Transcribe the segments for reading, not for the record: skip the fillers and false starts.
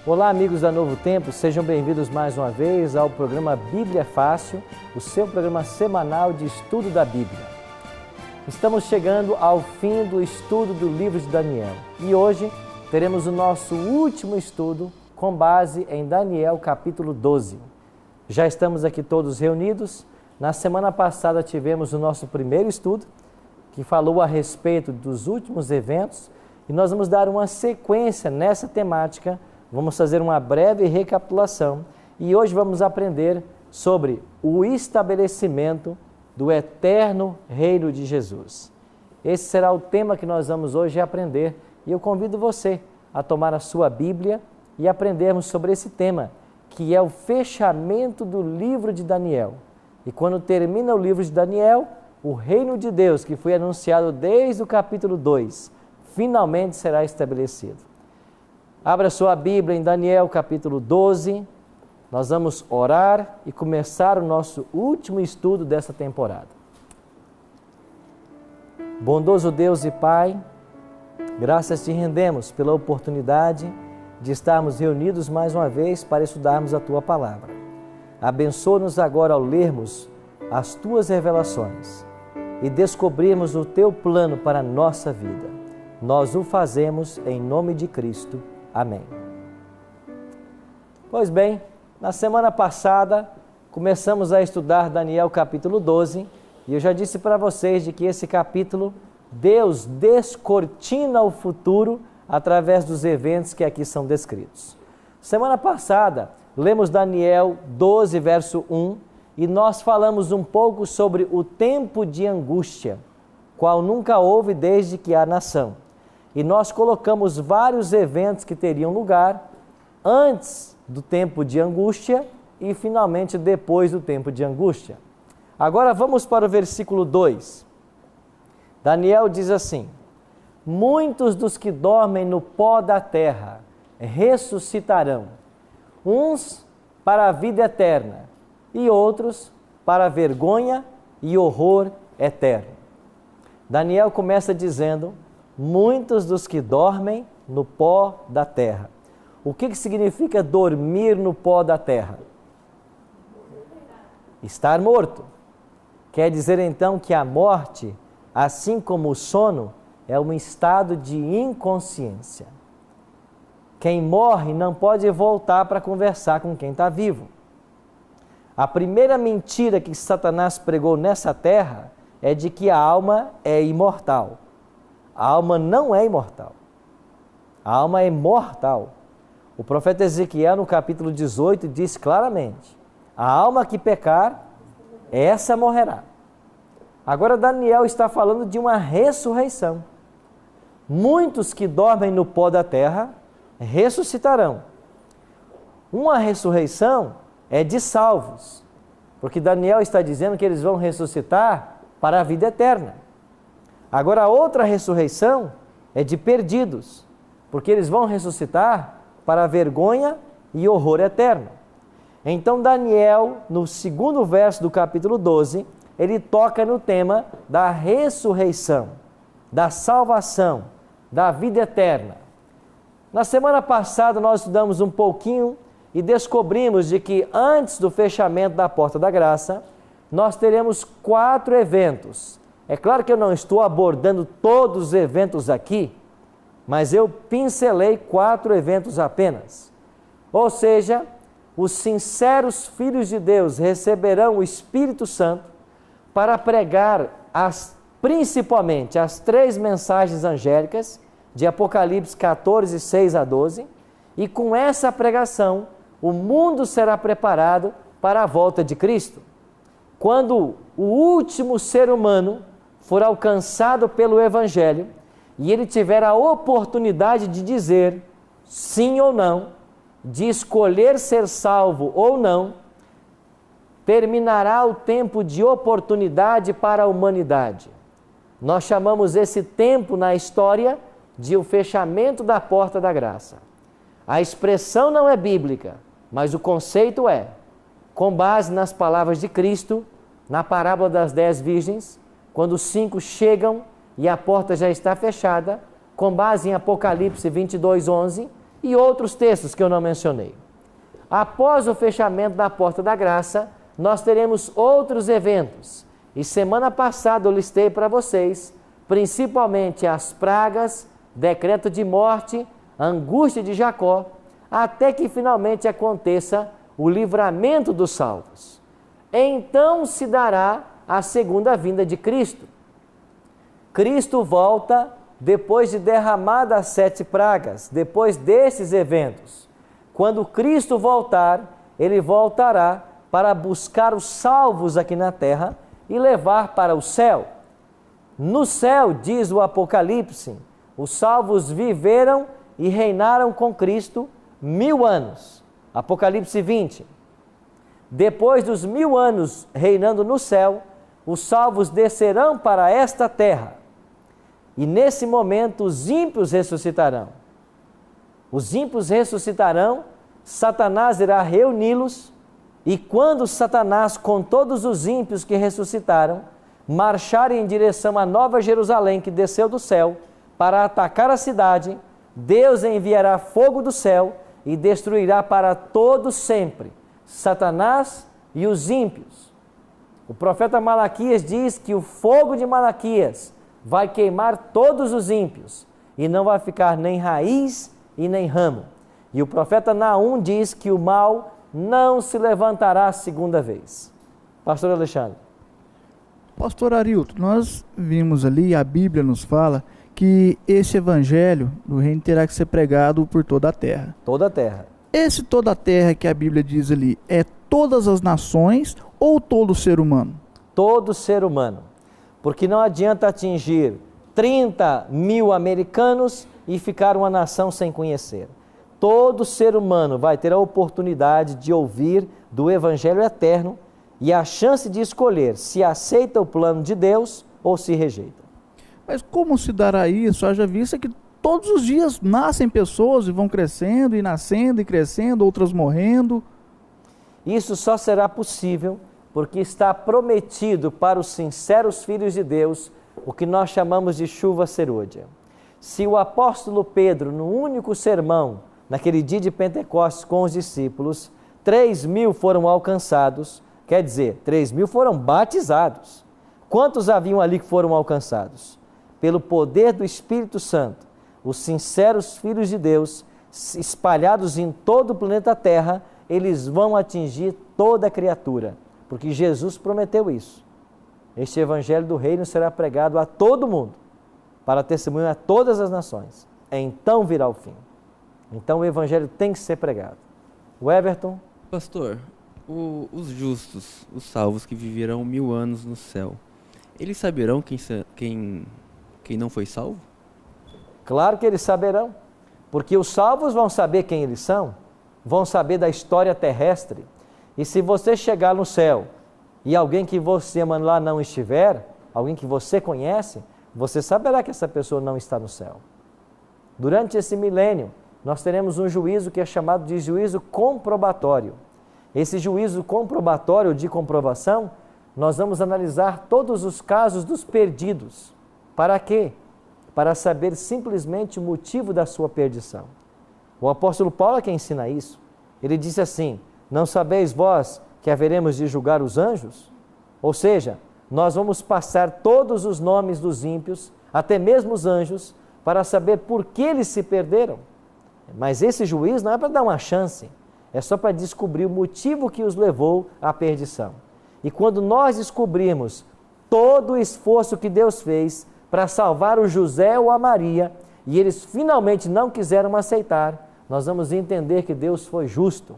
Olá, amigos da Novo Tempo, sejam bem-vindos mais uma vez ao programa Bíblia Fácil, o seu programa semanal de estudo da Bíblia. Estamos chegando ao fim do estudo do livro de Daniel e hoje teremos o nosso último estudo com base em Daniel capítulo 12. Já estamos aqui todos reunidos. Na semana passada tivemos o nosso primeiro estudo, que falou a respeito dos últimos eventos, e nós vamos dar uma sequência nessa temática. Vamos fazer uma breve recapitulação e hoje vamos aprender sobre o estabelecimento do eterno reino de Jesus. Esse será o tema que nós vamos hoje aprender e eu convido você a tomar a sua Bíblia e aprendermos sobre esse tema, que é o fechamento do livro de Daniel. E quando termina o livro de Daniel, o reino de Deus, que foi anunciado desde o capítulo 2, finalmente será estabelecido. Abra sua Bíblia em Daniel capítulo 12, nós vamos orar e começar o nosso último estudo dessa temporada. Bondoso Deus e Pai, graças te rendemos pela oportunidade de estarmos reunidos mais uma vez para estudarmos a Tua Palavra. Abençoa-nos agora ao lermos as Tuas revelações e descobrirmos o Teu plano para a nossa vida. Nós o fazemos em nome de Cristo. Amém. Pois bem, na semana passada começamos a estudar Daniel capítulo 12 e eu já disse para vocês de que esse capítulo Deus descortina o futuro através dos eventos que aqui são descritos. Semana passada lemos Daniel 12 verso 1 e nós falamos um pouco sobre o tempo de angústia, qual nunca houve desde que há nação. E nós colocamos vários eventos que teriam lugar antes do tempo de angústia e finalmente depois do tempo de angústia. Agora vamos para o versículo 2. Daniel diz assim: muitos dos que dormem no pó da terra ressuscitarão, uns para a vida eterna e outros para a vergonha e horror eterno. Daniel começa dizendo: muitos dos que dormem no pó da terra. O que significa dormir no pó da terra? Estar morto. Quer dizer então que a morte, assim como o sono, é um estado de inconsciência. Quem morre não pode voltar para conversar com quem está vivo. A primeira mentira que Satanás pregou nessa terra é de que a alma é imortal. A alma não é imortal. A alma é mortal. O profeta Ezequiel, no capítulo 18, diz claramente: a alma que pecar, essa morrerá. Agora Daniel está falando de uma ressurreição. Muitos que dormem no pó da terra ressuscitarão. Uma ressurreição é de salvos, porque Daniel está dizendo que eles vão ressuscitar para a vida eterna. Agora, a outra ressurreição é de perdidos, porque eles vão ressuscitar para a vergonha e horror eterno. Então, Daniel, no segundo verso do capítulo 12, ele toca no tema da ressurreição, da salvação, da vida eterna. Na semana passada, nós estudamos um pouquinho e descobrimos de que antes do fechamento da Porta da Graça, nós teremos 4 eventos. É claro que eu não estou abordando todos os eventos aqui, mas eu pincelei 4 eventos apenas. Ou seja, os sinceros filhos de Deus receberão o Espírito Santo para pregar principalmente as 3 mensagens angélicas de Apocalipse 14, 6 a 12, e com essa pregação o mundo será preparado para a volta de Cristo. Quando o último ser humano for alcançado pelo Evangelho e ele tiver a oportunidade de dizer sim ou não, de escolher ser salvo ou não, terminará o tempo de oportunidade para a humanidade. Nós chamamos esse tempo na história de o fechamento da porta da graça. A expressão não é bíblica, mas o conceito é, com base nas palavras de Cristo, na parábola das 10 virgens, quando os 5 chegam e a porta já está fechada, com base em Apocalipse 22:11, e outros textos que eu não mencionei. Após o fechamento da porta da graça, nós teremos outros eventos. E semana passada eu listei para vocês, principalmente as pragas, decreto de morte, angústia de Jacó, até que finalmente aconteça o livramento dos salvos. Então se dará a segunda vinda de Cristo. Cristo volta depois de derramadas as 7 pragas, depois desses eventos. Quando Cristo voltar, Ele voltará para buscar os salvos aqui na terra e levar para o céu. No céu, diz o Apocalipse, os salvos viveram e reinaram com Cristo 1000 anos. Apocalipse 20. Depois dos 1000 anos reinando no céu, os salvos descerão para esta terra. E nesse momento os ímpios ressuscitarão. Os ímpios ressuscitarão, Satanás irá reuni-los, e quando Satanás, com todos os ímpios que ressuscitaram, marcharem em direção à Nova Jerusalém que desceu do céu, para atacar a cidade, Deus enviará fogo do céu e destruirá para todos sempre Satanás e os ímpios. O profeta Malaquias diz que o fogo de Malaquias vai queimar todos os ímpios e não vai ficar nem raiz e nem ramo. E o profeta Naum diz que o mal não se levantará a segunda vez. Pastor Alexandre. Pastor Arilton, nós vimos ali, a Bíblia nos fala que esse evangelho do reino terá que ser pregado por toda a terra. Toda a terra. Esse toda a terra que a Bíblia diz ali, é todas as nações ou todo ser humano? Todo ser humano. Porque não adianta atingir 30 mil americanos e ficar uma nação sem conhecer. Todo ser humano vai ter a oportunidade de ouvir do Evangelho eterno e a chance de escolher se aceita o plano de Deus ou se rejeita. Mas como se dará isso? Haja vista que todos os dias nascem pessoas e vão crescendo e nascendo e crescendo, outras morrendo. Isso só será possível porque está prometido para os sinceros filhos de Deus o que nós chamamos de chuva serôdia. Se o apóstolo Pedro, no único sermão, naquele dia de Pentecostes com os discípulos, 3.000 foram alcançados, quer dizer, 3.000 foram batizados. Quantos haviam ali que foram alcançados? Pelo poder do Espírito Santo, os sinceros filhos de Deus, espalhados em todo o planeta Terra, eles vão atingir toda a criatura, porque Jesus prometeu isso. Este evangelho do reino será pregado a todo mundo, para testemunhar a todas as nações. Então virá o fim. Então o evangelho tem que ser pregado. O Everton? Pastor, os justos, os salvos que viverão 1000 anos no céu, eles saberão quem não foi salvo? Claro que eles saberão, porque os salvos vão saber quem eles são, vão saber da história terrestre. E se você chegar no céu e alguém que você ama lá não estiver, alguém que você conhece, você saberá que essa pessoa não está no céu. Durante esse milênio, nós teremos um juízo que é chamado de juízo comprobatório. Esse juízo comprobatório de comprovação, nós vamos analisar todos os casos dos perdidos. Para quê? Para saber simplesmente o motivo da sua perdição. O apóstolo Paulo é quem ensina isso. Ele disse assim: não sabeis vós que haveremos de julgar os anjos? Ou seja, nós vamos passar todos os nomes dos ímpios, até mesmo os anjos, para saber por que eles se perderam. Mas esse juízo não é para dar uma chance, é só para descobrir o motivo que os levou à perdição. E quando nós descobrirmos todo o esforço que Deus fez para salvar o José ou a Maria, e eles finalmente não quiseram aceitar, nós vamos entender que Deus foi justo.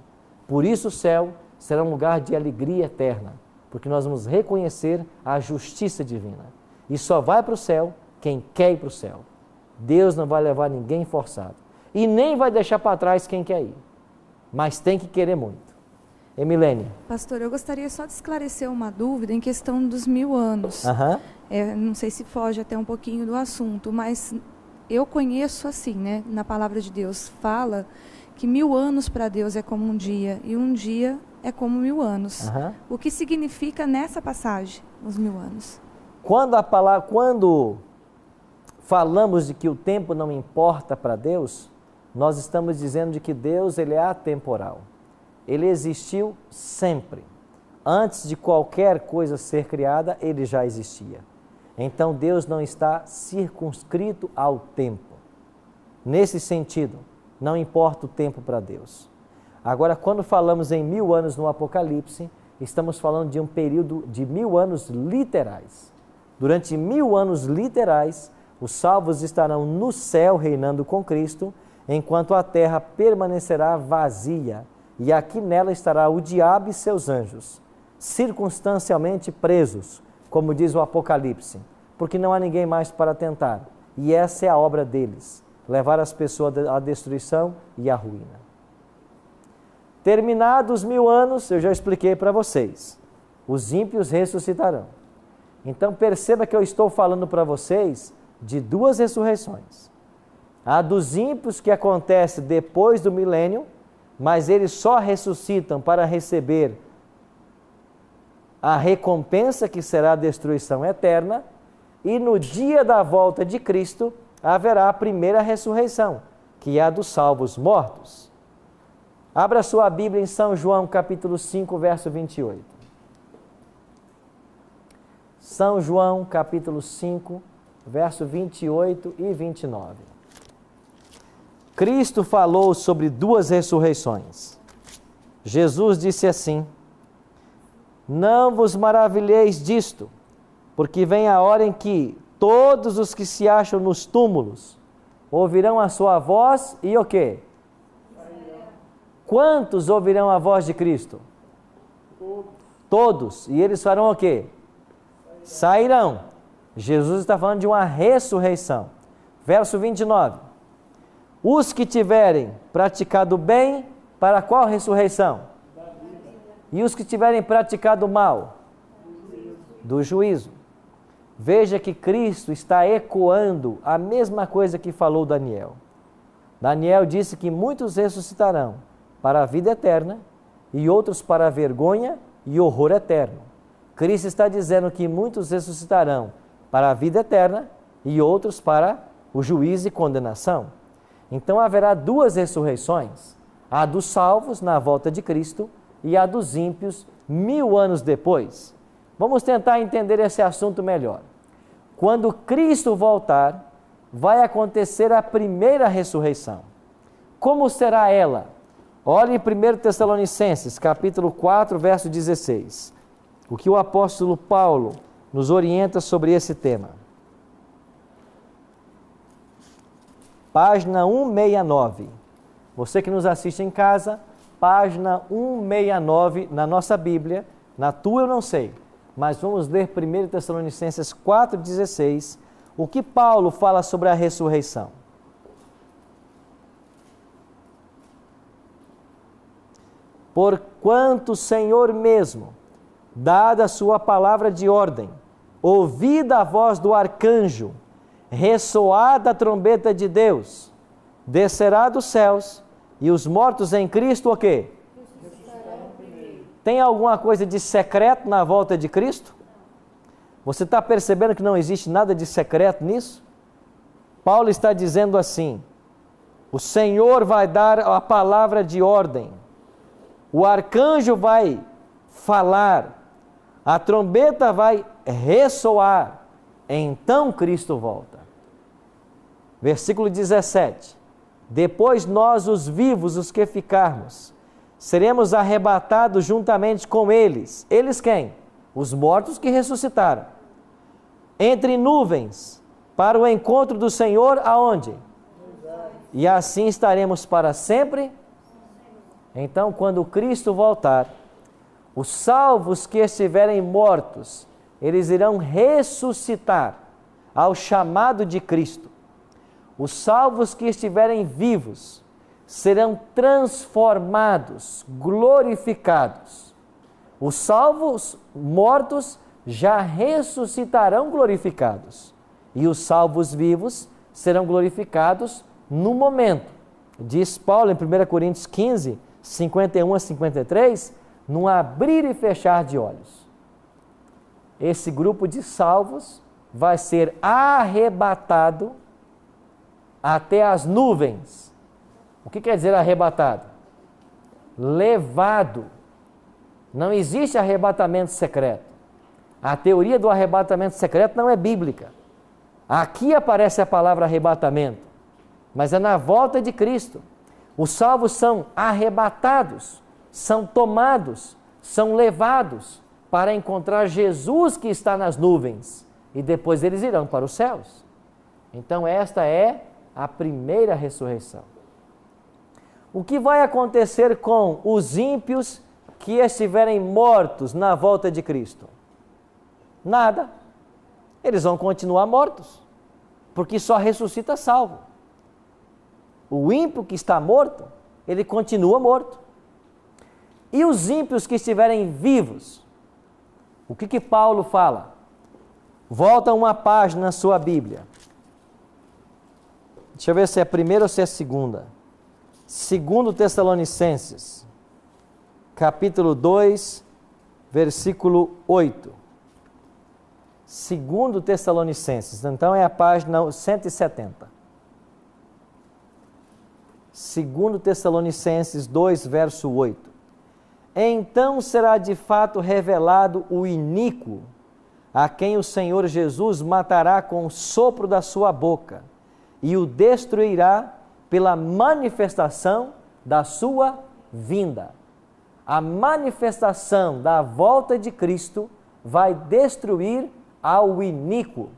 Por isso o céu será um lugar de alegria eterna, porque nós vamos reconhecer a justiça divina. E só vai para o céu quem quer ir para o céu. Deus não vai levar ninguém forçado. E nem vai deixar para trás quem quer ir. Mas tem que querer muito. Emilene. Pastor, eu gostaria só de esclarecer uma dúvida em questão dos 1000 anos. Não sei se foge até um pouquinho do assunto, mas eu conheço assim, né? Na palavra de Deus fala que 1000 anos para Deus é como um dia, e um dia é como 1000 anos. O que significa nessa passagem, os 1000 anos? Quando falamos de que o tempo não importa para Deus, nós estamos dizendo de que Deus ele é atemporal. Ele existiu sempre. Antes de qualquer coisa ser criada, ele já existia. Então Deus não está circunscrito ao tempo. Nesse sentido, não importa o tempo para Deus. Agora, quando falamos em 1000 anos no Apocalipse, estamos falando de um período de 1000 anos literais. Durante 1000 anos literais, os salvos estarão no céu reinando com Cristo, enquanto a terra permanecerá vazia, e aqui nela estará o diabo e seus anjos, circunstancialmente presos, como diz o Apocalipse, porque não há ninguém mais para tentar, e essa é a obra deles, levar as pessoas à destruição e à ruína. Terminados 1000 anos, eu já expliquei para vocês, os ímpios ressuscitarão. Então perceba que eu estou falando para vocês de 2 ressurreições. A dos ímpios que acontece depois do milênio, mas eles só ressuscitam para receber a recompensa que será a destruição eterna, e no dia da volta de Cristo haverá a primeira ressurreição, que é a dos salvos mortos. Abra sua Bíblia em São João capítulo 5, verso 28. São João capítulo 5, verso 28 e 29. Cristo falou sobre 2 ressurreições. Jesus disse assim: não vos maravilheis disto, porque vem a hora em que todos os que se acham nos túmulos ouvirão a sua voz e o quê? Quantos ouvirão a voz de Cristo? Todos. E eles farão o quê? Sairão. Jesus está falando de uma ressurreição. Verso 29. Os que tiverem praticado bem, para qual ressurreição? E os que tiverem praticado mal? Do juízo. Veja que Cristo está ecoando a mesma coisa que falou Daniel. Daniel disse que muitos ressuscitarão para a vida eterna e outros para a vergonha e horror eterno. Cristo está dizendo que muitos ressuscitarão para a vida eterna e outros para o juízo e condenação. Então haverá 2 ressurreições, a dos salvos na volta de Cristo e a dos ímpios 1000 anos depois. Vamos tentar entender esse assunto melhor. Quando Cristo voltar, vai acontecer a primeira ressurreição. Como será ela? Olhe em 1 Tessalonicenses, capítulo 4, verso 16. O que o apóstolo Paulo nos orienta sobre esse tema. Página 169. Você que nos assiste em casa, página 169 na nossa Bíblia. Na tua eu não sei, mas vamos ler 1 Tessalonicenses 4,16. O que Paulo fala sobre a ressurreição? Porquanto o Senhor mesmo, dada a sua palavra de ordem, ouvida a voz do arcanjo, ressoada a trombeta de Deus, descerá dos céus, e os mortos em Cristo o quê? Tem alguma coisa de secreto na volta de Cristo? Você está percebendo que não existe nada de secreto nisso? Paulo está dizendo assim: o Senhor vai dar a palavra de ordem, o arcanjo vai falar, a trombeta vai ressoar, então Cristo volta. Versículo 17. Depois nós, os vivos, os que ficarmos, seremos arrebatados juntamente com eles. Eles quem? Os mortos que ressuscitaram. Entre nuvens, para o encontro do Senhor, aonde? E assim estaremos para sempre. Então, quando Cristo voltar, os salvos que estiverem mortos, eles irão ressuscitar ao chamado de Cristo. Os salvos que estiverem vivos serão transformados, glorificados. Os salvos mortos já ressuscitarão glorificados. E os salvos vivos serão glorificados no momento. Diz Paulo em 1 Coríntios 15, 51 a 53, num abrir e fechar de olhos. Esse grupo de salvos vai ser arrebatado até as nuvens, O que quer dizer arrebatado? Levado. Não existe arrebatamento secreto. A teoria do arrebatamento secreto não é bíblica. Aqui aparece a palavra arrebatamento, mas é na volta de Cristo. Os salvos são arrebatados, são tomados, são levados para encontrar Jesus que está nas nuvens, e depois eles irão para os céus. Então esta é a primeira ressurreição. O que vai acontecer com os ímpios que estiverem mortos na volta de Cristo? Nada. Eles vão continuar mortos, porque só ressuscita salvo. O ímpio que está morto, ele continua morto. E os ímpios que estiverem vivos? O que Paulo fala? Volta uma página na sua Bíblia. Deixa eu ver se é a primeira ou se é a segunda. 2 Tessalonicenses, capítulo 2, versículo 8. 2 Tessalonicenses, então é a página 170. 2 Tessalonicenses 2, verso 8. Então será de fato revelado o iníquo, a quem o Senhor Jesus matará com o sopro da sua boca, e o destruirá pela manifestação da sua vinda. A manifestação da volta de Cristo vai destruir ao iníquo.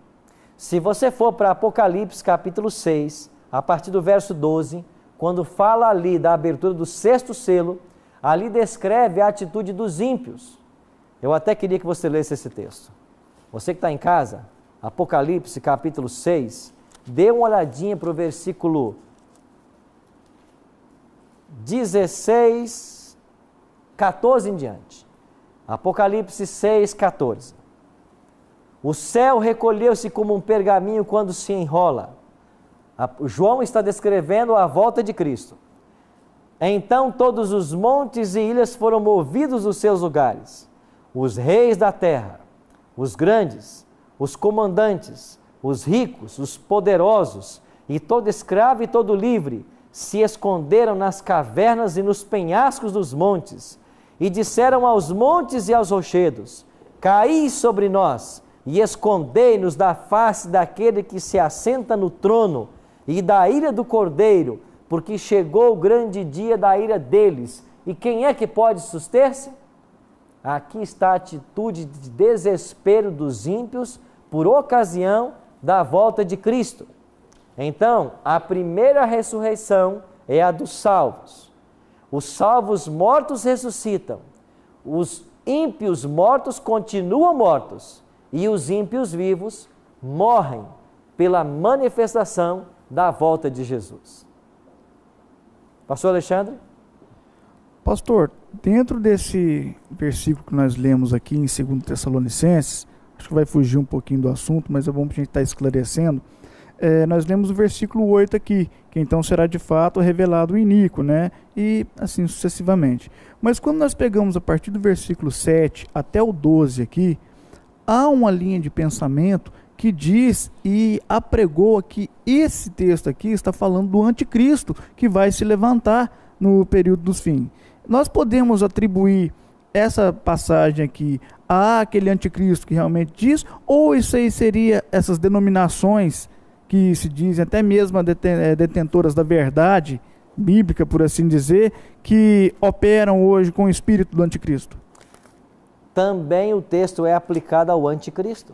Se você for para Apocalipse capítulo 6, a partir do verso 12, quando fala ali da abertura do 6º selo, ali descreve a atitude dos ímpios. Eu até queria que você lesse esse texto. Você que está em casa, Apocalipse capítulo 6, dê uma olhadinha para o versículo 16, 14 em diante. Apocalipse 6, 14. O céu recolheu-se como um pergaminho quando se enrola. João está descrevendo a volta de Cristo. Então todos os montes e ilhas foram movidos dos seus lugares. Os reis da terra, os grandes, os comandantes, os ricos, os poderosos, e todo escravo e todo livre, se esconderam nas cavernas e nos penhascos dos montes, e disseram aos montes e aos rochedos: caí sobre nós, e escondei-nos da face daquele que se assenta no trono, e da ira do Cordeiro, porque chegou o grande dia da ira deles. E quem é que pode suster-se? Aqui está a atitude de desespero dos ímpios por ocasião da volta de Cristo. Então, a primeira ressurreição é a dos salvos. Os salvos mortos ressuscitam, os ímpios mortos continuam mortos, e os ímpios vivos morrem pela manifestação da volta de Jesus. Pastor Alexandre? Pastor, dentro desse versículo que nós lemos aqui em 2 Tessalonicenses, acho que vai fugir um pouquinho do assunto, mas é bom para a gente estar esclarecendo. Nós lemos o versículo 8 aqui, que então será de fato revelado o iníquo, né? E assim sucessivamente. Mas quando nós pegamos a partir do versículo 7 até o 12 aqui, há uma linha de pensamento que diz e apregou que esse texto aqui está falando do anticristo que vai se levantar no período dos fins. Nós podemos atribuir essa passagem aqui àquele anticristo que realmente diz, ou isso aí seria essas denominações que se dizem até mesmo detentoras da verdade bíblica, por assim dizer, que operam hoje com o espírito do anticristo? Também o texto é aplicado ao anticristo.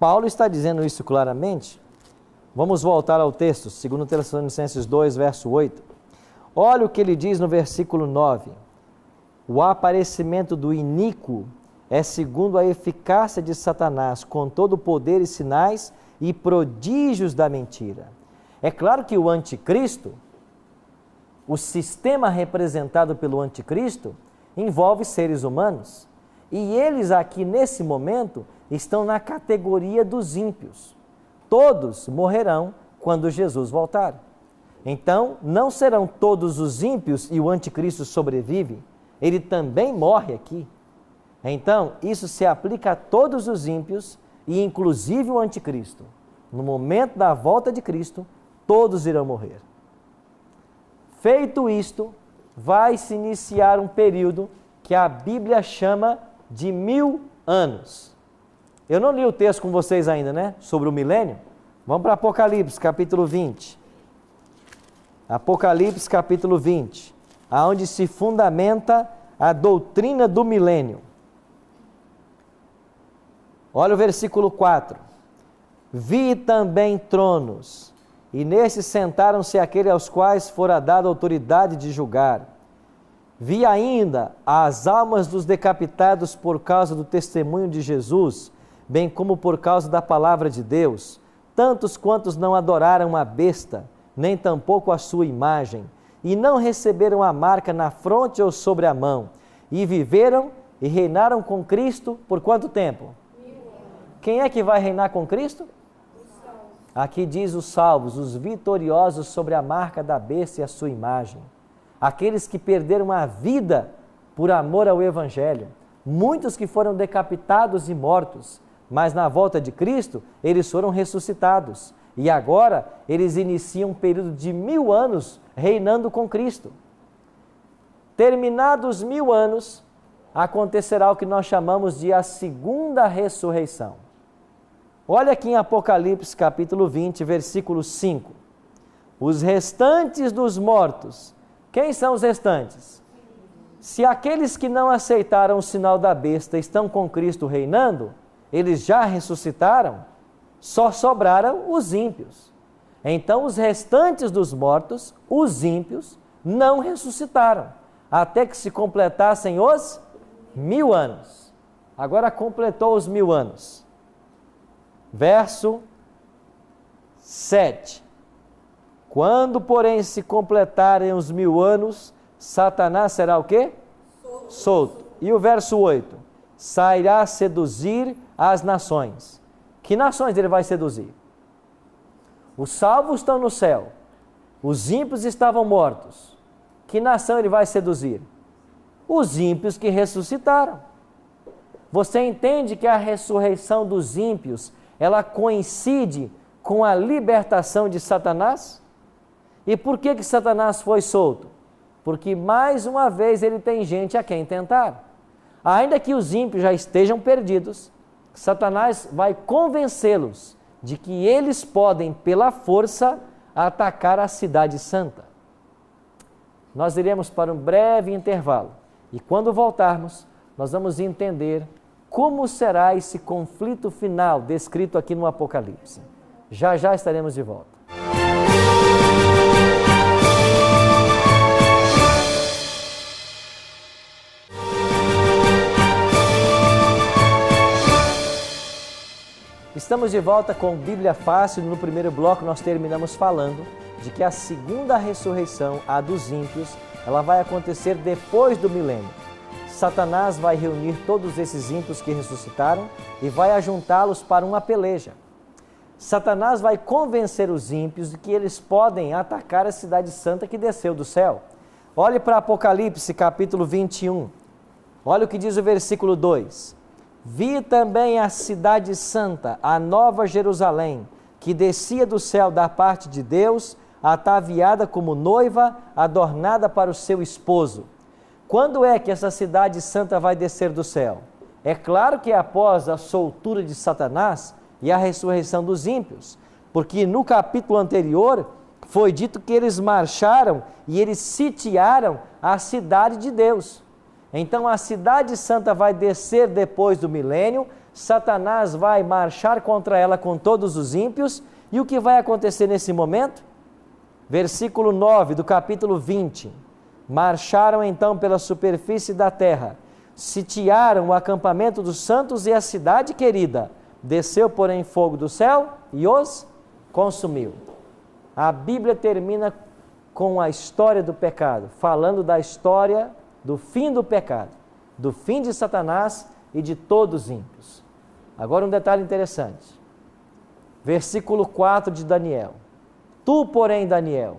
Paulo está dizendo isso claramente. Vamos voltar ao texto, 2 Tessalonicenses 2, verso 8. Olha o que ele diz no versículo 9. O aparecimento do iníquo é segundo a eficácia de Satanás, com todo o poder e sinais e prodígios da mentira. É claro que o anticristo, o sistema representado pelo anticristo, envolve seres humanos. E eles aqui, nesse momento, estão na categoria dos ímpios. Todos morrerão quando Jesus voltar. Então, não serão todos os ímpios e o anticristo sobrevive. Ele também morre aqui. Então, isso se aplica a todos os ímpios e inclusive o anticristo. No momento da volta de Cristo, todos irão morrer. Feito isto, vai se iniciar um período que a Bíblia chama de 1000 anos. Eu não li o texto com vocês ainda, né? Sobre o milênio. Vamos para Apocalipse, capítulo 20. Apocalipse, capítulo 20, aonde se fundamenta a doutrina do milênio. Olha o versículo 4. Vi também tronos, e nesses sentaram-se aqueles aos quais fora dada autoridade de julgar. Vi ainda as almas dos decapitados por causa do testemunho de Jesus, bem como por causa da palavra de Deus, tantos quantos não adoraram a besta, nem tampouco a sua imagem, e não receberam a marca na fronte ou sobre a mão, e viveram e reinaram com Cristo por quanto tempo? 1000 anos. Quem é que vai reinar com Cristo? Aqui diz os salvos, os vitoriosos sobre a marca da besta e a sua imagem. Aqueles que perderam a vida por amor ao Evangelho. Muitos que foram decapitados e mortos, mas na volta de Cristo, eles foram ressuscitados. E agora, eles iniciam um período de 1000 anos reinando com Cristo. Terminados 1000 anos, acontecerá o que nós chamamos de a segunda ressurreição. Olha aqui em Apocalipse capítulo 20, versículo 5. Os restantes dos mortos. Quem são os restantes? Se aqueles que não aceitaram o sinal da besta estão com Cristo reinando, eles já ressuscitaram, só sobraram os ímpios. Então os restantes dos mortos, os ímpios, não ressuscitaram, até que se completassem os 1000 anos. Agora completou os 1000 anos. Verso 7. Quando, porém, se completarem os 1000 anos, Satanás será o quê? Solto. E o verso 8. Sairá seduzir as nações. Que nações ele vai seduzir? Os salvos estão no céu. Os ímpios estavam mortos. Que nação ele vai seduzir? Os ímpios que ressuscitaram. Você entende que a ressurreição dos ímpios ela coincide com a libertação de Satanás? E por que Satanás foi solto? Porque mais uma vez ele tem gente a quem tentar. Ainda que os ímpios já estejam perdidos, Satanás vai convencê-los de que eles podem, pela força, atacar a cidade santa. Nós iremos para um breve intervalo e quando voltarmos, nós vamos entender como será esse conflito final descrito aqui no Apocalipse. Já já estaremos de volta. Estamos de volta com Bíblia Fácil. No primeiro bloco nós terminamos falando de que a segunda ressurreição, a dos ímpios, ela vai acontecer depois do milênio. Satanás vai reunir todos esses ímpios que ressuscitaram e vai ajuntá-los para uma peleja. Satanás vai convencer os ímpios de que eles podem atacar a cidade santa que desceu do céu. Olhe para Apocalipse capítulo 21. Olha o que diz o versículo 2. Vi também a cidade santa, a nova Jerusalém, que descia do céu da parte de Deus, ataviada como noiva, adornada para o seu esposo. Quando é que essa cidade santa vai descer do céu? É claro que é após a soltura de Satanás e a ressurreição dos ímpios, porque no capítulo anterior foi dito que eles marcharam e eles sitiaram a cidade de Deus. Então a cidade santa vai descer depois do milênio, Satanás vai marchar contra ela com todos os ímpios, e o que vai acontecer nesse momento? Versículo 9 do capítulo 20. Marcharam então pela superfície da terra, sitiaram o acampamento dos santos e a cidade querida. Desceu, porém, fogo do céu e os consumiu. A Bíblia termina com a história do pecado, falando da história do fim do pecado, do fim de Satanás e de todos os ímpios. Agora um detalhe interessante. Versículo 4 de Daniel. Tu, porém, Daniel,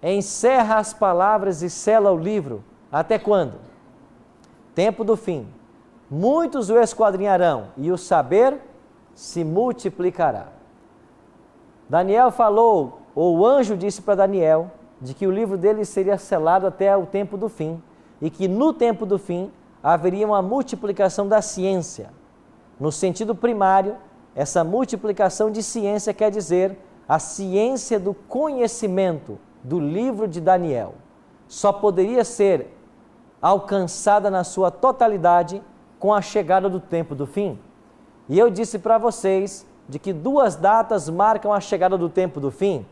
encerra as palavras e sela o livro. Até quando? Tempo do fim. Muitos o esquadrinharão e o saber se multiplicará. Daniel falou, ou o anjo disse para Daniel, de que o livro dele seria selado até o tempo do fim, e que no tempo do fim haveria uma multiplicação da ciência. No sentido primário, essa multiplicação de ciência quer dizer a ciência do conhecimento do livro de Daniel. Só poderia ser alcançada na sua totalidade com a chegada do tempo do fim. E eu disse para vocês de que duas datas marcam a chegada do tempo do fim.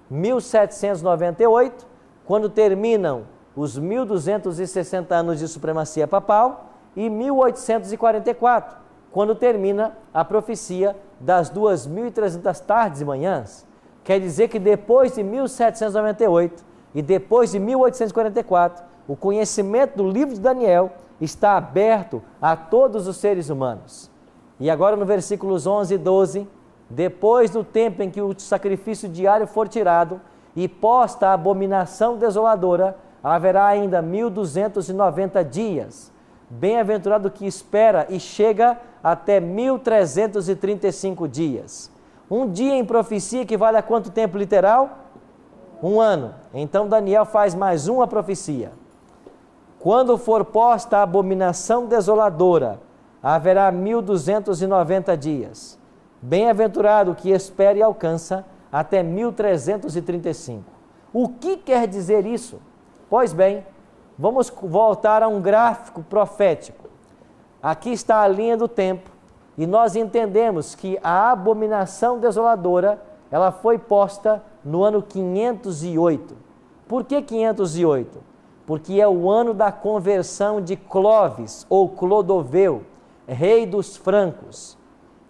1798, quando terminam os 1260 anos de supremacia papal, e 1844, quando termina a profecia das 2300 tardes e manhãs. Quer dizer que depois de 1798 e depois de 1844, o conhecimento do livro de Daniel está aberto a todos os seres humanos. E agora no versículos 11 e 12, depois do tempo em que o sacrifício diário for tirado e posta a abominação desoladora, haverá ainda 1290 dias. Bem-aventurado que espera e chega até 1335 dias. Um dia em profecia equivale a quanto tempo literal? 1 ano. Então Daniel faz mais uma profecia. Quando for posta a abominação desoladora, haverá 1290 dias. Bem-aventurado que espera e alcança até 1335. O que quer dizer isso? Pois bem, vamos voltar a um gráfico profético. Aqui está a linha do tempo e nós entendemos que a abominação desoladora, ela foi posta no ano 508. Por que 508? Porque é o ano da conversão de Clovis ou Clodoveu, rei dos francos.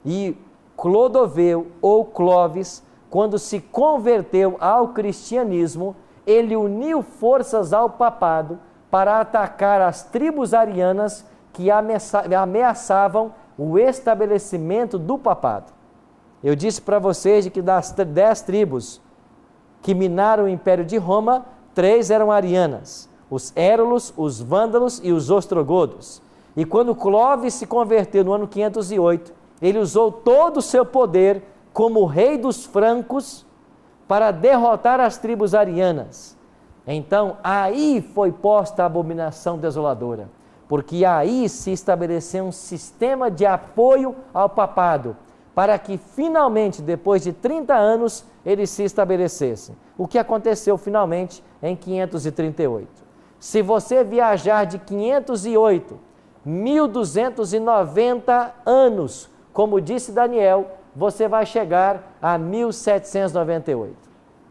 E Clodoveu ou Clovis, quando se converteu ao cristianismo, ele uniu forças ao papado para atacar as tribos arianas que ameaçavam o estabelecimento do papado. Eu disse para vocês que das 10 tribos que minaram o Império de Roma, 3 eram arianas: os érulos, os vândalos e os ostrogodos. E quando Clovis se converteu no ano 508, ele usou todo o seu poder como rei dos francos para derrotar as tribos arianas. Então, aí foi posta a abominação desoladora, porque aí se estabeleceu um sistema de apoio ao papado, para que finalmente, depois de 30 anos, ele se estabelecesse. O que aconteceu finalmente em 538. Se você viajar de 508, 1290 anos, como disse Daniel, você vai chegar a 1798.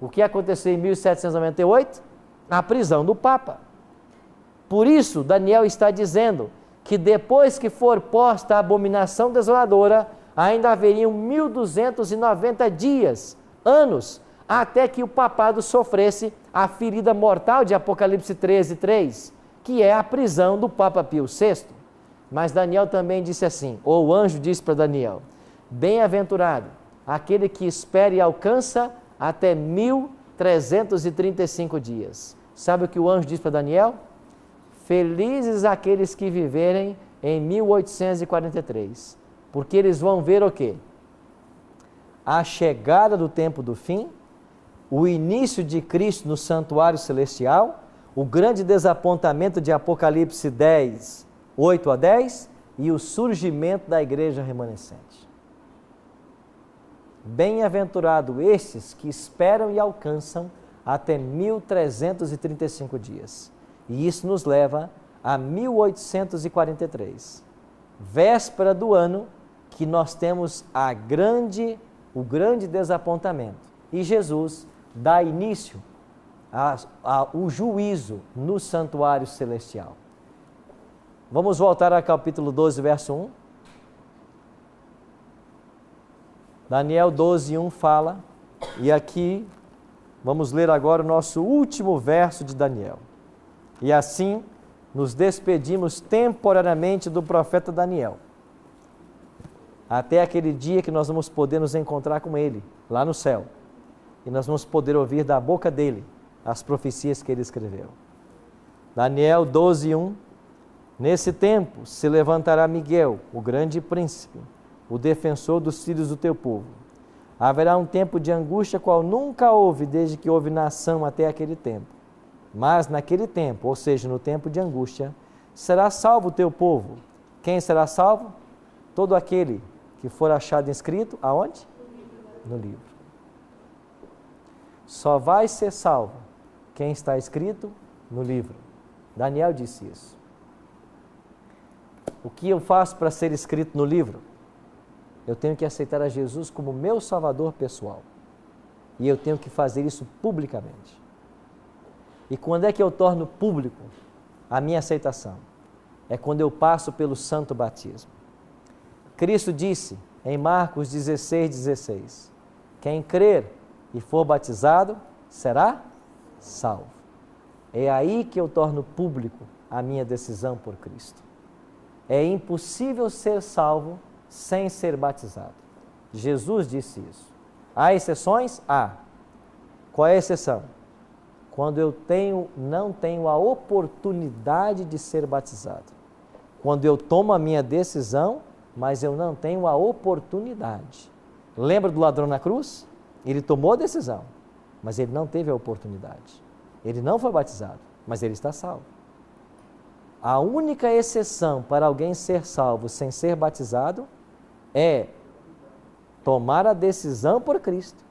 O que aconteceu em 1798? A prisão do Papa. Por isso, Daniel está dizendo que depois que for posta a abominação desoladora, ainda haveriam 1290 dias, anos, até que o papado sofresse a ferida mortal de Apocalipse 13:3, que é a prisão do Papa Pio VI. Mas Daniel também disse assim, ou o anjo disse para Daniel: bem-aventurado aquele que espera e alcança até 1335 dias. Sabe o que o anjo disse para Daniel? Felizes aqueles que viverem em 1843, porque eles vão ver o quê? A chegada do tempo do fim, o início de Cristo no santuário celestial, o grande desapontamento de Apocalipse 10, 8 a 10 e o surgimento da igreja remanescente. Bem-aventurado estes que esperam e alcançam até 1335 dias. E isso nos leva a 1843, véspera do ano que nós temos o grande desapontamento. E Jesus dá início ao juízo no santuário celestial. Vamos voltar ao capítulo 12, verso 1. Daniel 12, 1 fala, e aqui vamos ler agora o nosso último verso de Daniel. E assim nos despedimos temporariamente do profeta Daniel, até aquele dia que nós vamos poder nos encontrar com ele, lá no céu, e nós vamos poder ouvir da boca dele as profecias que ele escreveu. Daniel 12, 1. Nesse tempo se levantará Miguel, o grande príncipe, o defensor dos filhos do teu povo. Haverá um tempo de angústia qual nunca houve desde que houve nação até aquele tempo. Mas naquele tempo, ou seja, no tempo de angústia, será salvo o teu povo. Quem será salvo? Todo aquele que for achado inscrito, aonde? No livro. Só vai ser salvo quem está escrito no livro. Daniel disse isso. O que eu faço para ser escrito no livro? Eu tenho que aceitar a Jesus como meu Salvador pessoal. E eu tenho que fazer isso publicamente. E quando é que eu torno público a minha aceitação? É quando eu passo pelo santo batismo. Cristo disse em Marcos 16:16, quem crer e for batizado será salvo. É aí que eu torno público a minha decisão por Cristo. É impossível ser salvo sem ser batizado. Jesus disse isso. Há exceções? Há. Qual é a exceção? Quando eu não tenho a oportunidade de ser batizado. Quando eu tomo a minha decisão, mas eu não tenho a oportunidade. Lembra do ladrão na cruz? Ele tomou a decisão, mas ele não teve a oportunidade. Ele não foi batizado, mas ele está salvo. A única exceção para alguém ser salvo sem ser batizado é tomar a decisão por Cristo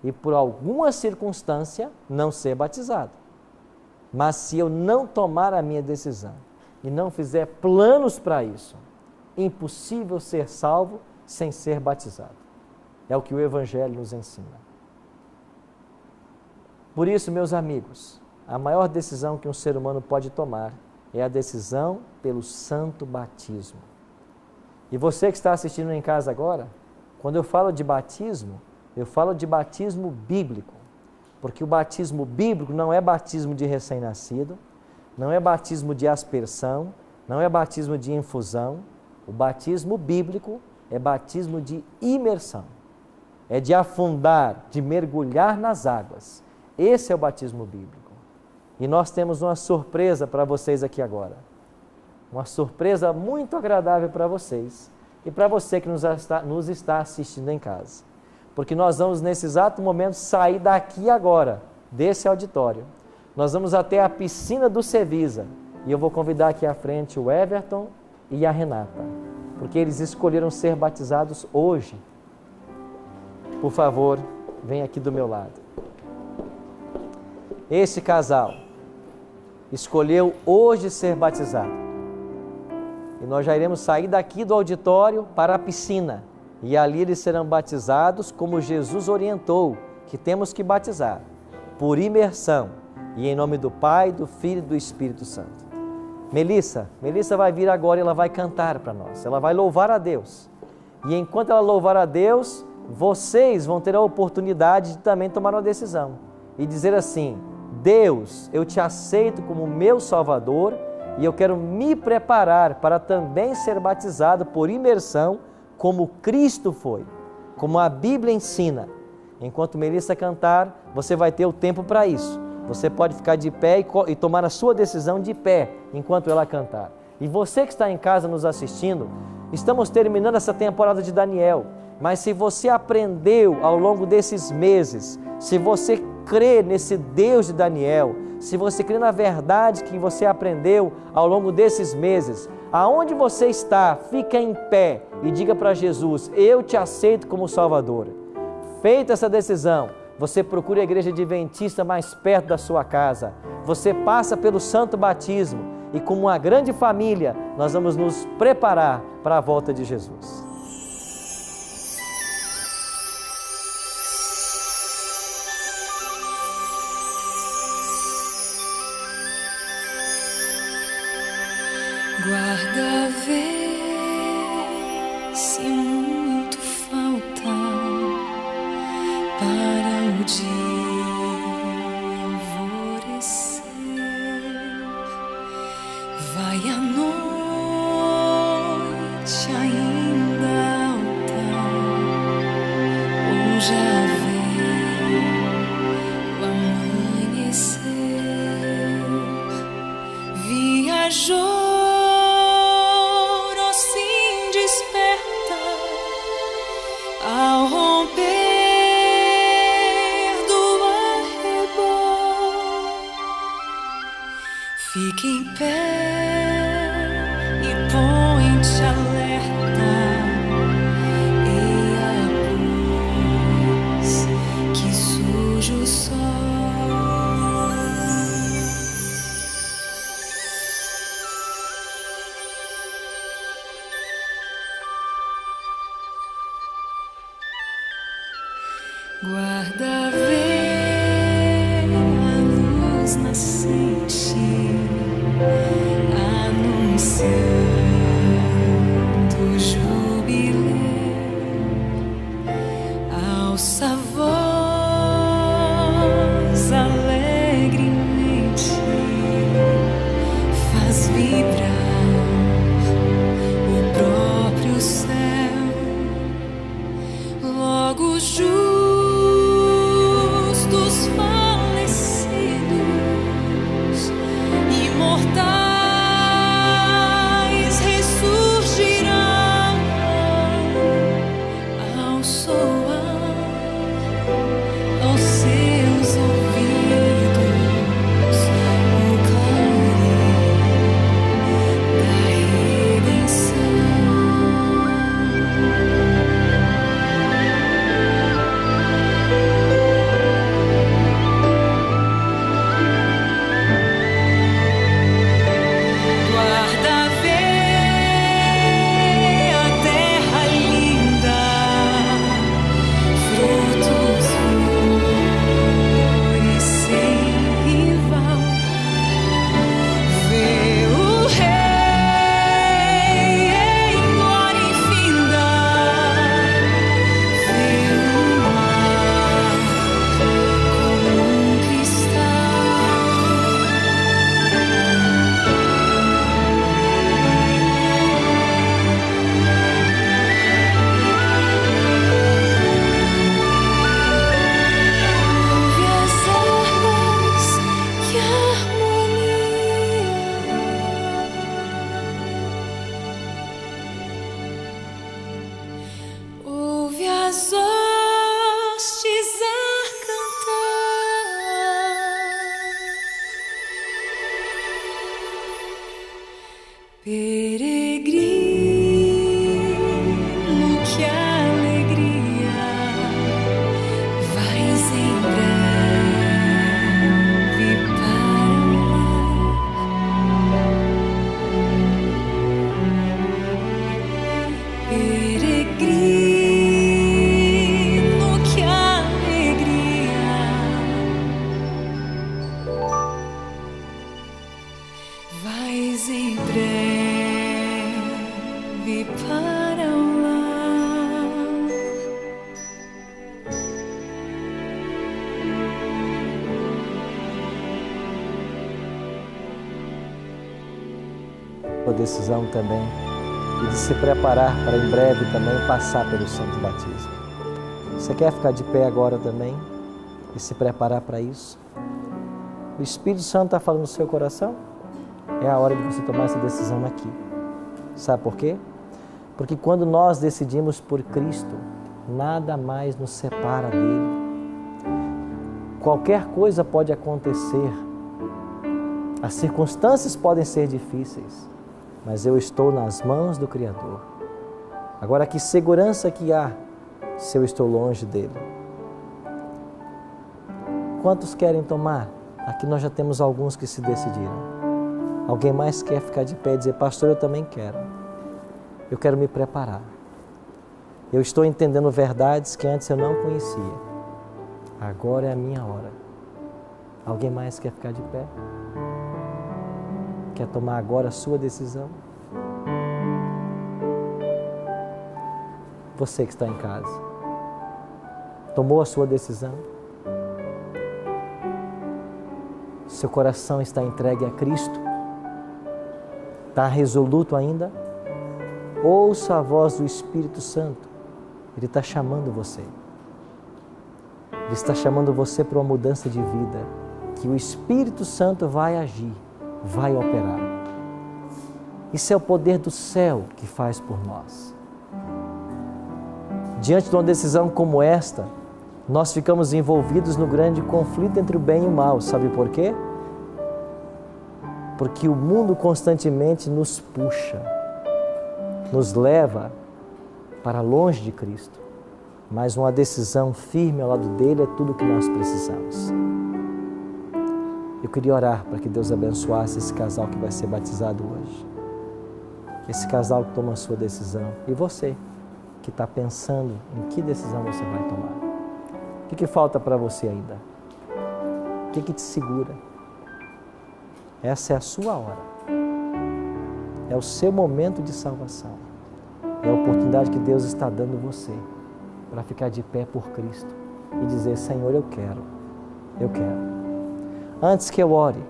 e por alguma circunstância não ser batizado. Mas se eu não tomar a minha decisão e não fizer planos para isso, impossível ser salvo sem ser batizado. É o que o Evangelho nos ensina. Por isso, meus amigos, a maior decisão que um ser humano pode tomar é a decisão pelo santo batismo. E você que está assistindo em casa agora, quando eu falo de batismo, eu falo de batismo bíblico, porque o batismo bíblico não é batismo de recém-nascido, não é batismo de aspersão, não é batismo de infusão. O batismo bíblico é batismo de imersão, é de afundar, de mergulhar nas águas. Esse é o batismo bíblico. E nós temos uma surpresa para vocês aqui agora. Uma surpresa muito agradável para vocês e para você que nos está assistindo em casa. Porque nós vamos, nesse exato momento, sair daqui agora, desse auditório. Nós vamos até a piscina do Cevisa. E eu vou convidar aqui à frente o Everton e a Renata, porque eles escolheram ser batizados hoje. Por favor, vem aqui do meu lado. Esse casal escolheu hoje ser batizado. E nós já iremos sair daqui do auditório para a piscina. E ali eles serão batizados como Jesus orientou, que temos que batizar, por imersão. E em nome do Pai, do Filho e do Espírito Santo. Melissa vai vir agora e ela vai cantar para nós. Ela vai louvar a Deus. E enquanto ela louvar a Deus, vocês vão ter a oportunidade de também tomar uma decisão. E dizer assim: Deus, eu te aceito como meu Salvador e eu quero me preparar para também ser batizado por imersão como Cristo foi, como a Bíblia ensina. Enquanto Melissa cantar, você vai ter o tempo para isso. Você pode ficar de pé e tomar a sua decisão de pé enquanto ela cantar. E você que está em casa nos assistindo, estamos terminando essa temporada de Daniel, mas se você aprendeu ao longo desses meses, se você crê nesse Deus de Daniel, se você crê na verdade que você aprendeu ao longo desses meses, aonde você está, fica em pé e diga para Jesus: eu te aceito como Salvador. Feita essa decisão, você procura a igreja adventista mais perto da sua casa, você passa pelo santo batismo e como uma grande família, nós vamos nos preparar para a volta de Jesus. Guarda, vê se muito falta para o dia alvorecer. Vai a noite ainda alta, ou já veio o amanhecer. Viajou ao romper Fique em pé e põe-te alerta. Eia, pois, que surge o sol. Guarda, vê a luz nascente, anunciando o jubileu. Alça a voz alegremente, faz vibrar o próprio céu. Logo justos falecidos, imortais ressurgirão ao soar aos seus ouvidos o clarim da redenção. Guarda, vê a terra linda, frutos, flores sem rival. Vê o Rei em glória infinda. Vê o mar como um cristal. Ouve as harpas e a harmonia. Ouve as hostes a cantar. Peregrino, que alegria, vais em breve para o lar. Peregrino, que alegria, vais em breve para o lar. A decisão também e de se preparar para em breve também passar pelo Santo Batismo. Você quer ficar de pé agora também e se preparar para isso? O Espírito Santo está falando no seu coração? É a hora de você tomar essa decisão aqui. Sabe por quê? Porque quando nós decidimos por Cristo, nada mais nos separa dele. Qualquer coisa pode acontecer, as circunstâncias podem ser difíceis, mas eu estou nas mãos do Criador. Agora, que segurança que há se eu estou longe dele? Quantos querem tomar? Aqui nós já temos alguns que se decidiram. Alguém mais quer ficar de pé e dizer: pastor, eu também quero. Eu quero me preparar. Eu estou entendendo verdades que antes eu não conhecia. Agora é a minha hora. Alguém mais quer ficar de pé? Quer tomar agora a sua decisão? Você que está em casa, tomou a sua decisão? Seu coração está entregue a Cristo? Está resoluto ainda? Ouça a voz do Espírito Santo. Ele está chamando você. Ele está chamando você para uma mudança de vida, que o Espírito Santo vai agir, vai operar. Isso é o poder do céu que faz por nós. Diante de uma decisão como esta, nós ficamos envolvidos no grande conflito entre o bem e o mal. Sabe por quê? porque o mundo constantemente nos puxa, nos leva para longe de Cristo. Mas uma decisão firme ao lado dele é tudo o que nós precisamos. Eu queria orar para que Deus abençoasse esse casal que vai ser batizado hoje. Esse casal que toma a sua decisão. E você, que está pensando em que decisão você vai tomar. O que falta para você ainda? O que te segura? Essa é a sua hora. É o seu momento de salvação. É a oportunidade que Deus está dando a você para ficar de pé por Cristo e dizer: Senhor, eu quero. Antes que eu ore,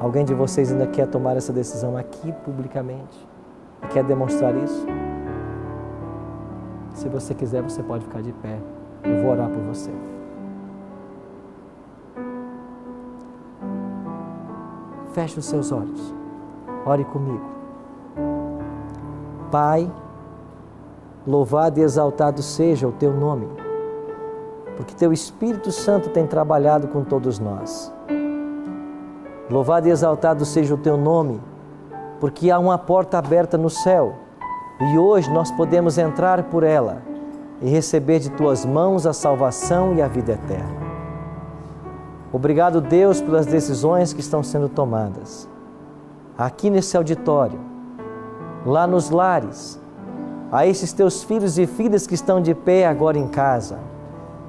alguém de vocês ainda quer tomar essa decisão aqui publicamente? E quer demonstrar isso? Se você quiser, você pode ficar de pé. Eu vou orar por você. Feche os seus olhos. Ore comigo. Pai, louvado e exaltado seja o Teu nome, porque Teu Espírito Santo tem trabalhado com todos nós. Louvado e exaltado seja o Teu nome, porque há uma porta aberta no céu e hoje nós podemos entrar por ela e receber de Tuas mãos a salvação e a vida eterna. Obrigado, Deus, pelas decisões que estão sendo tomadas aqui nesse auditório, lá nos lares, a esses Teus filhos e filhas que estão de pé agora em casa.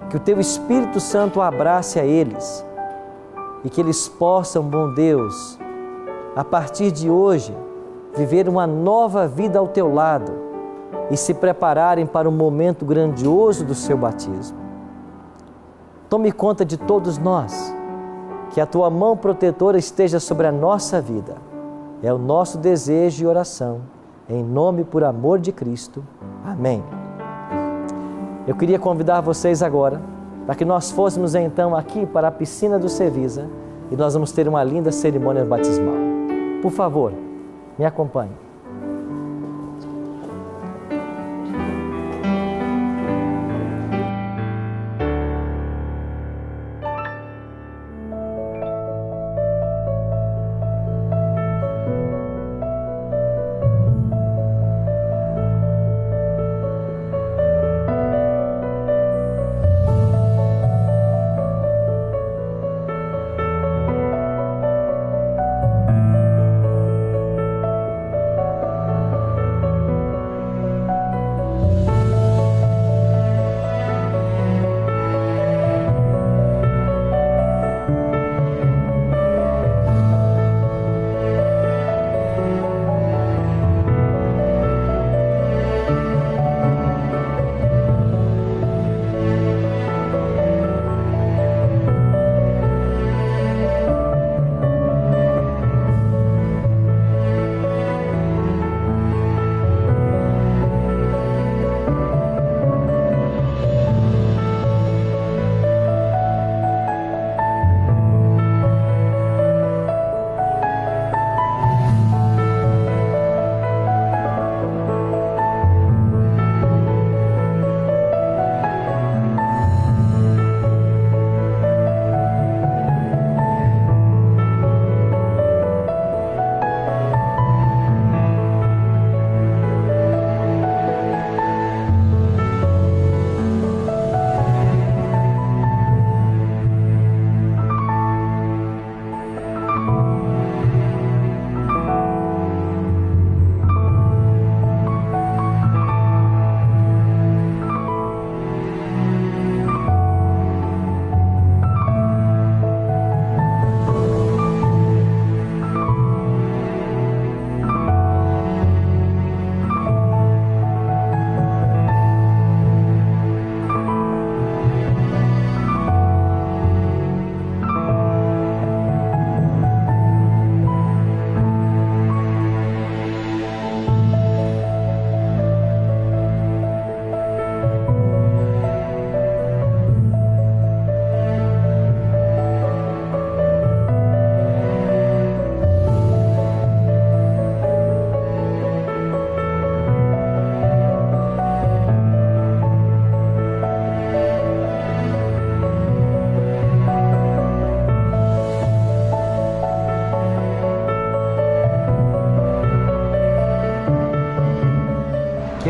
Que o Teu Espírito Santo abrace a eles e que eles possam, bom Deus, a partir de hoje, viver uma nova vida ao Teu lado e se prepararem para o momento grandioso do seu batismo. Tome conta de todos nós, que a Tua mão protetora esteja sobre a nossa vida. É o nosso desejo e oração, em nome e por amor de Cristo. Amém. Eu queria convidar vocês agora para que nós fôssemos então aqui para a piscina do Cevisa e nós vamos ter uma linda cerimônia batismal. Por favor, me acompanhe.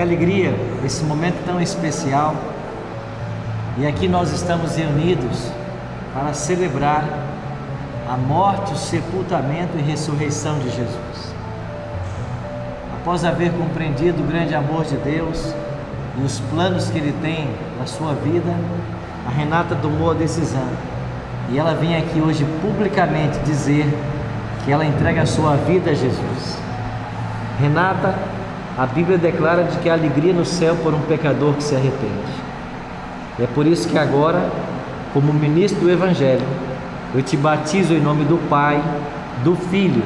alegria esse momento tão especial. E aqui nós estamos reunidos para celebrar a morte, o sepultamento e ressurreição de Jesus. Após haver compreendido o grande amor de Deus e os planos que Ele tem na sua vida, a Renata tomou a decisão e ela vem aqui hoje publicamente dizer que ela entrega a sua vida a Jesus. Renata, a Bíblia declara de que há alegria no céu por um pecador que se arrepende. E é por isso que agora, como ministro do Evangelho, eu te batizo em nome do Pai, do Filho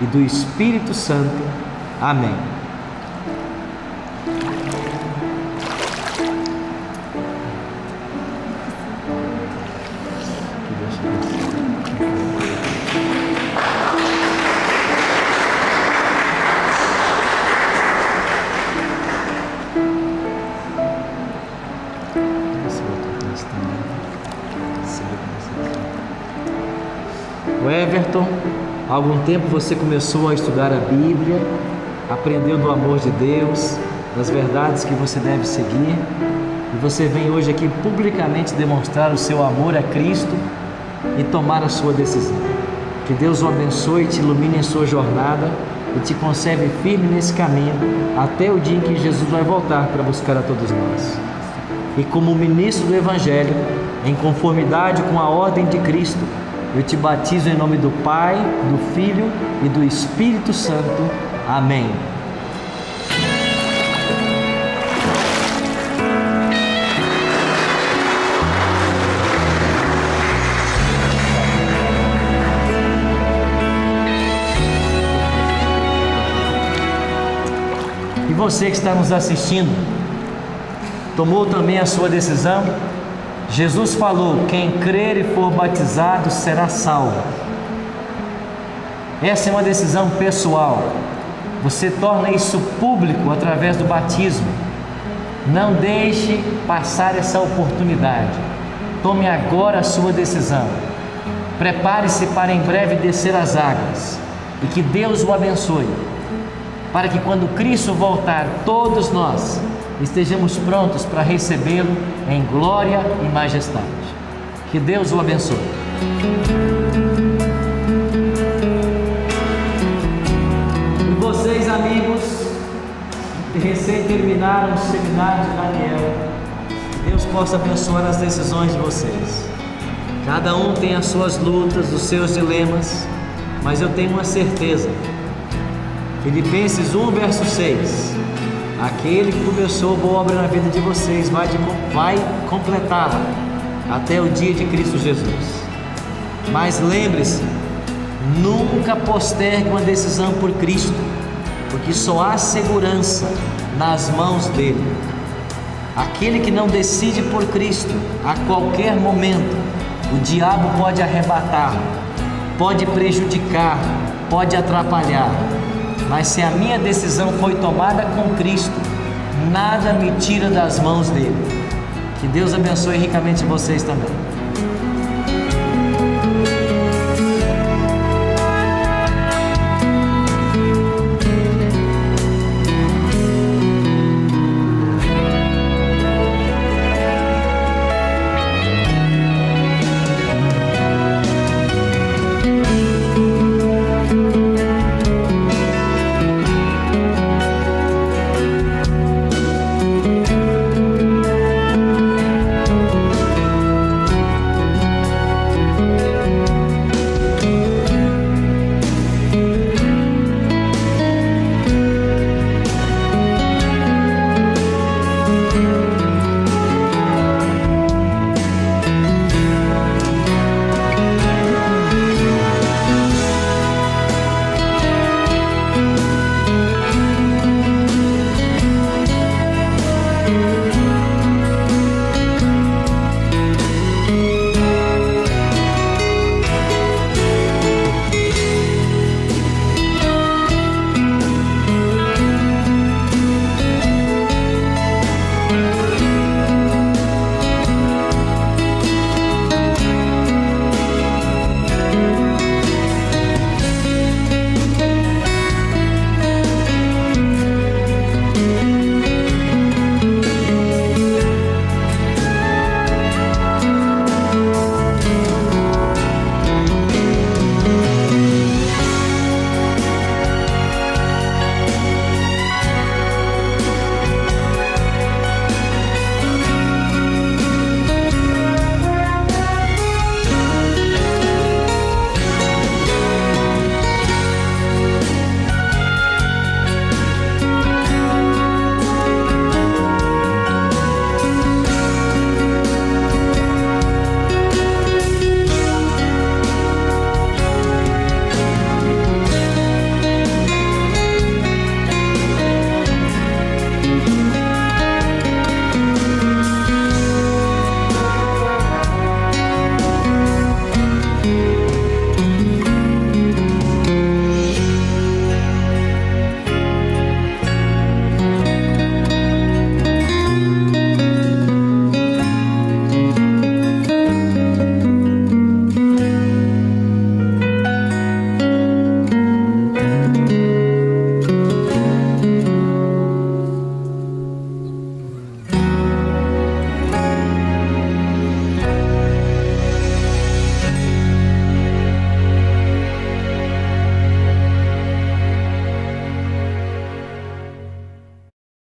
e do Espírito Santo. Amém. Everton, há algum tempo você começou a estudar a Bíblia, aprendeu do amor de Deus, das verdades que você deve seguir, e você vem hoje aqui publicamente demonstrar o seu amor a Cristo e tomar a sua decisão. Que Deus o abençoe, te ilumine em sua jornada e te conserve firme nesse caminho até o dia em que Jesus vai voltar para buscar a todos nós. E como ministro do Evangelho, em conformidade com a ordem de Cristo, eu te batizo em nome do Pai, do Filho e do Espírito Santo. Amém. E você que está nos assistindo, tomou também a sua decisão? Jesus falou: quem crer e for batizado será salvo. Essa é uma decisão pessoal. Você torna isso público através do batismo. Não deixe passar essa oportunidade. Tome agora a sua decisão. Prepare-se para em breve descer as águas. E que Deus o abençoe, para que quando Cristo voltar, todos nós estejamos prontos para recebê-lo em glória e majestade. Que Deus o abençoe. E vocês, amigos, que recém terminaram o seminário de Daniel, que Deus possa abençoar as decisões de vocês. Cada um tem as suas lutas, os seus dilemas, mas eu tenho uma certeza. Filipenses 1, verso 6: aquele que começou boa obra na vida de vocês vai completá-la até o dia de Cristo Jesus. Mas lembre-se, nunca postergue uma decisão por Cristo, porque só há segurança nas mãos dele. Aquele que não decide por Cristo, a qualquer momento, o diabo pode arrebatar, pode prejudicar, pode atrapalhar. Mas se a minha decisão foi tomada com Cristo, nada me tira das mãos dele. Que Deus abençoe ricamente vocês também.